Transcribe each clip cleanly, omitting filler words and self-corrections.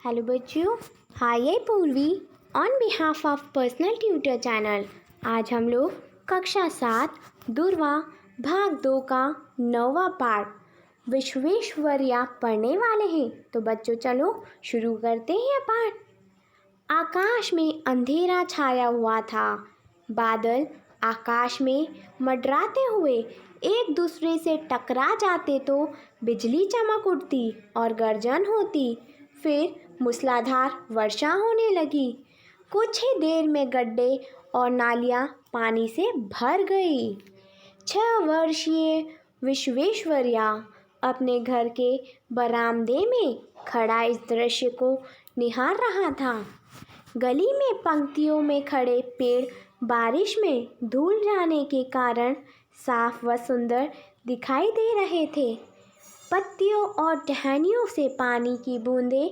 Hello बच्चों, हाय आई पूर्वी on behalf of personal tutor channel. आज हम लोग कक्षा 7 दूरवा भाग 2 का 9वां पाठ विश्वेश्वरैया पढ़ने वाले हैं। तो बच्चों चलो शुरू करते हैं पाठ। आकाश में अंधेरा छाया हुआ था। बादल आकाश में मंडराते हुए एक दूसरे से टकरा जाते तो बिजली चमक उठती और गर्जन होती। फिर मूसलाधार वर्षा होने लगी। कुछ ही देर में गड्ढे और नालियां पानी से भर गई। 6 वर्षीय विश्वेश्वरैया अपने घर के बरामदे में खड़ा इस दृश्य को निहार रहा था। गली में पंक्तियों में खड़े पेड़ बारिश में धुल जाने के कारण साफ व सुंदर दिखाई दे रहे थे। पत्तियों और टहनियों से पानी की बूंदें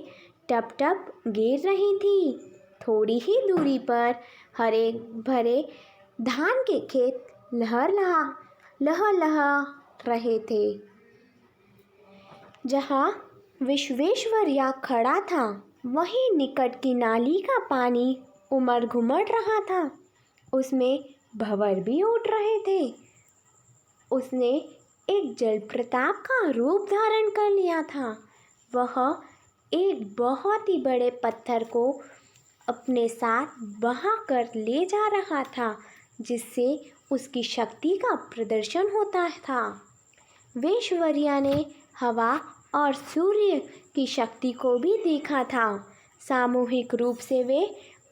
टप टप गिर रही थी। थोड़ी ही दूरी पर हरे भरे धान के खेत लहलहा रहे थे। जहाँ विश्वेश्वरैया खड़ा था वहीं निकट की नाली का पानी उमड़ घुमड़ रहा था। उसमें भंवर भी उठ रहे थे। उसने एक जलप्रपात का रूप धारण कर लिया था। वह एक बहुत ही बड़े पत्थर को अपने साथ बहा कर ले जा रहा था, जिससे उसकी शक्ति का प्रदर्शन होता था। विश्वेश्वरैया ने हवा और सूर्य की शक्ति को भी देखा था। सामूहिक रूप से वे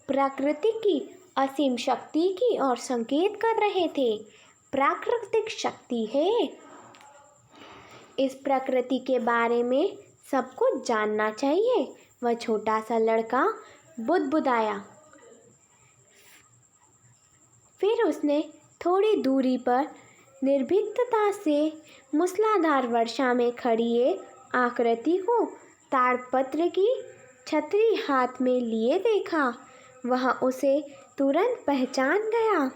प्रकृति की असीम शक्ति की ओर संकेत कर रहे थे। प्राकृतिक शक्ति है। इस प्रकृति के बारे में सब कुछ जानना चाहिए। वह छोटा सा लड़का बुदबुदाया। फिर उसने थोड़ी दूरी पर निर्भीकता से मूसलाधार वर्षा में खड़ी एक आकृति को ताड़पत्र की छतरी हाथ में लिए देखा। वह उसे तुरंत पहचान गया।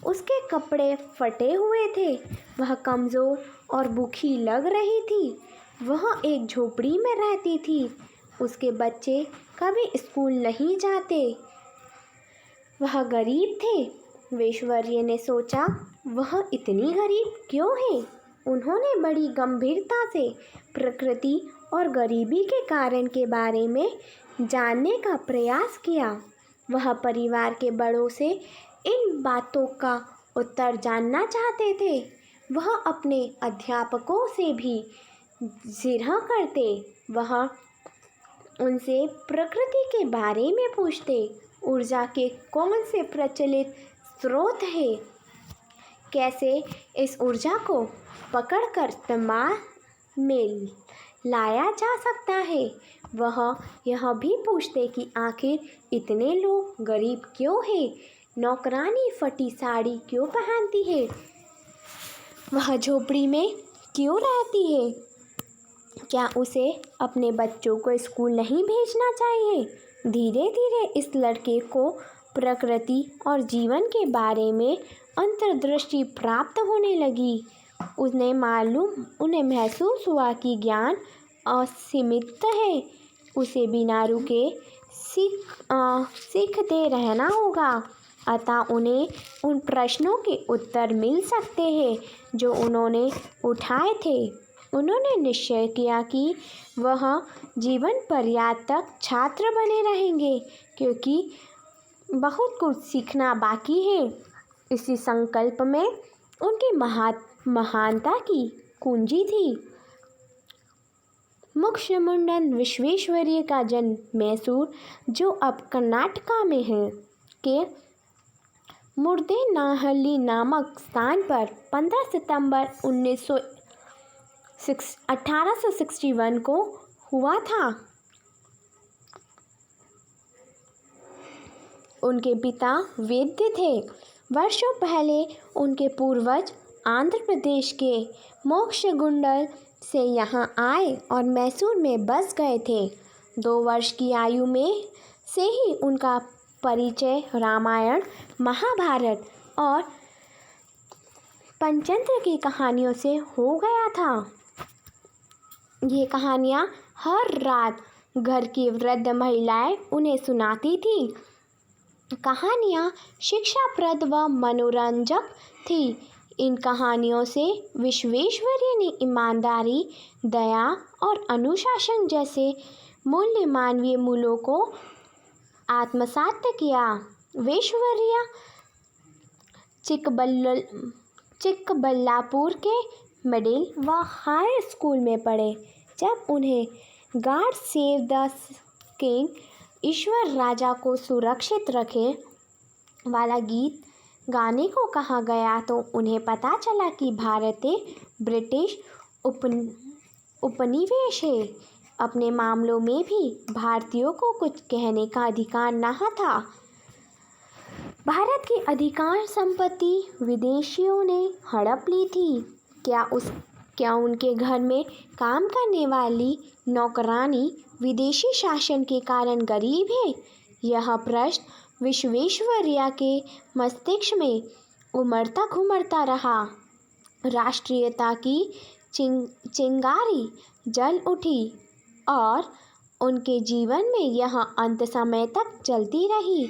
उसके कपड़े फटे हुए थे। वह कमज़ोर और भूखी लग रही थी। वह एक झोपड़ी में रहती थी। उसके बच्चे कभी स्कूल नहीं जाते। वह गरीब थे। विश्वेश्वरैया ने सोचा, वह इतनी गरीब क्यों है? उन्होंने बड़ी गंभीरता से प्रकृति और गरीबी के कारण के बारे में जानने का प्रयास किया। वह परिवार के बड़ों से इन बातों का उत्तर जानना चाहते थे। वह अपने अध्यापकों से भी जिरह करते। वह उनसे प्रकृति के बारे में पूछते। ऊर्जा के कौन से प्रचलित स्रोत है? कैसे इस ऊर्जा को पकड़कर इस्तेमाल में लाया जा सकता है? वह यह भी पूछते कि आखिर इतने लोग गरीब क्यों हैं? नौकरानी फटी साड़ी क्यों पहनती है? वह झोपड़ी में क्यों रहती है? क्या उसे अपने बच्चों को स्कूल नहीं भेजना चाहिए? धीरे धीरे इस लड़के को प्रकृति और जीवन के बारे में अंतर्दृष्टि प्राप्त होने लगी। उन्हें महसूस हुआ कि ज्ञान असीमित है। उसे बिना रुके सीखते रहना होगा। अतः उन्हें उन प्रश्नों के उत्तर मिल सकते हैं जो उन्होंने उठाए थे। उन्होंने निश्चय किया कि वह जीवन पर्यंत तक छात्र बने रहेंगे, क्योंकि बहुत कुछ सीखना बाकी है। इसी संकल्प में उनकी महानता की कुंजी थी। मोक्षगुंडम विश्वेश्वरैया का जन्म मैसूर, जो अब कर्नाटका में है, के मुर्देनाहल्ली नामक स्थान पर 15 सितंबर 1861 को हुआ था। उनके पिता वैद्य थे। वर्षों पहले उनके पूर्वज आंध्र प्रदेश के मोक्षगुंडम से यहाँ आए और मैसूर में बस गए थे। 2 वर्ष की आयु में से ही उनका परिचय रामायण, महाभारत और पंचतंत्र की कहानियों से हो गया था। ये कहानियाँ हर रात घर की वृद्ध महिलाएं उन्हें सुनाती थीं। कहानियाँ शिक्षाप्रद व मनोरंजक थी। इन कहानियों से विश्वेश्वरैया ने ईमानदारी, दया और अनुशासन जैसे मानवीय मूल्यों को आत्मसात किया। विश्वेश्वरैया चिकबल्लापुर के मिडिल व हाई स्कूल में पढ़े। जब उन्हें गॉड सेव द किंग, ईश्वर राजा को सुरक्षित रखे वाला गीत गाने को कहा गया तो उन्हें पता चला कि भारत एक ब्रिटिश उपनिवेश है। अपने मामलों में भी भारतीयों को कुछ कहने का अधिकार न था। भारत की अधिकांश संपत्ति विदेशियों ने हड़प ली थी। क्या उनके घर में काम करने वाली नौकरानी विदेशी शासन के कारण गरीब है? यह प्रश्न विश्वेश्वरैया के मस्तिष्क में उमड़ता घुमड़ता रहा। राष्ट्रीयता की चिंगारी जल उठी और उनके जीवन में यह अंत समय तक चलती रही।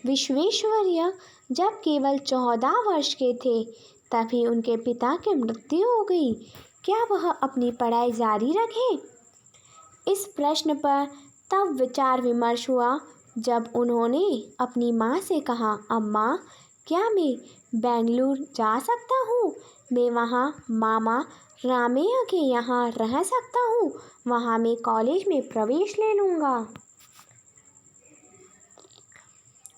विश्वेश्वरैया जब केवल 14 वर्ष के थे तभी उनके पिता की मृत्यु हो गई। क्या वह अपनी पढ़ाई जारी रखे? इस प्रश्न पर तब विचार विमर्श हुआ जब उन्होंने अपनी माँ से कहा, अम्मा, क्या मैं बेंगलुरु जा सकता हूँ? मैं वहाँ मामा रामैया के यहाँ रह सकता हूँ। वहाँ मैं कॉलेज में प्रवेश ले लूँगा।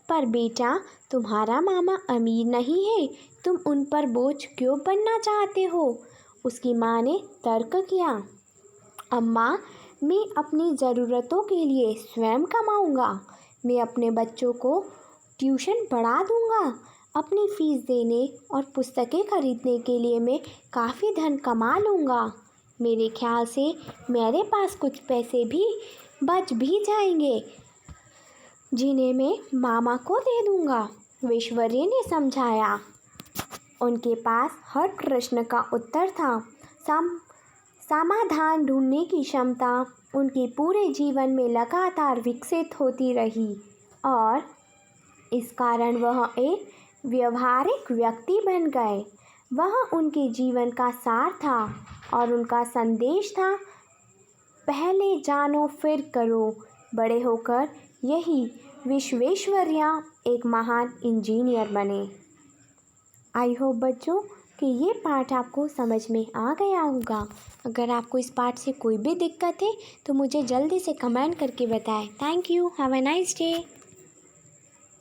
पर बेटा, तुम्हारा मामा अमीर नहीं है, तुम उन पर बोझ क्यों बनना चाहते हो? उसकी माँ ने तर्क किया। अम्मा, मैं अपनी ज़रूरतों के लिए स्वयं कमाऊँगा। मैं अपने बच्चों को ट्यूशन पढ़ा दूँगा। अपनी फ़ीस देने और पुस्तकें खरीदने के लिए मैं काफ़ी धन कमा लूँगा। मेरे ख्याल से मेरे पास कुछ पैसे भी बच भी जाएंगे जिन्हें मैं मामा को दे दूँगा। विश्वेश्वरैया ने समझाया। उनके पास हर प्रश्न का उत्तर था। समाधान ढूंढने की क्षमता उनके पूरे जीवन में लगातार विकसित होती रही और इस कारण वह एक व्यवहारिक व्यक्ति बन गए। वह उनके जीवन का सार था और उनका संदेश था, पहले जानो फिर करो। बड़े होकर यही विश्वेश्वरैया एक महान इंजीनियर बने। आई होप बच्चों कि ये पाठ आपको समझ में आ गया होगा। अगर आपको इस पाठ से कोई भी दिक्कत है तो मुझे जल्दी से कमेंट करके बताएं। Thank you. Have a nice day.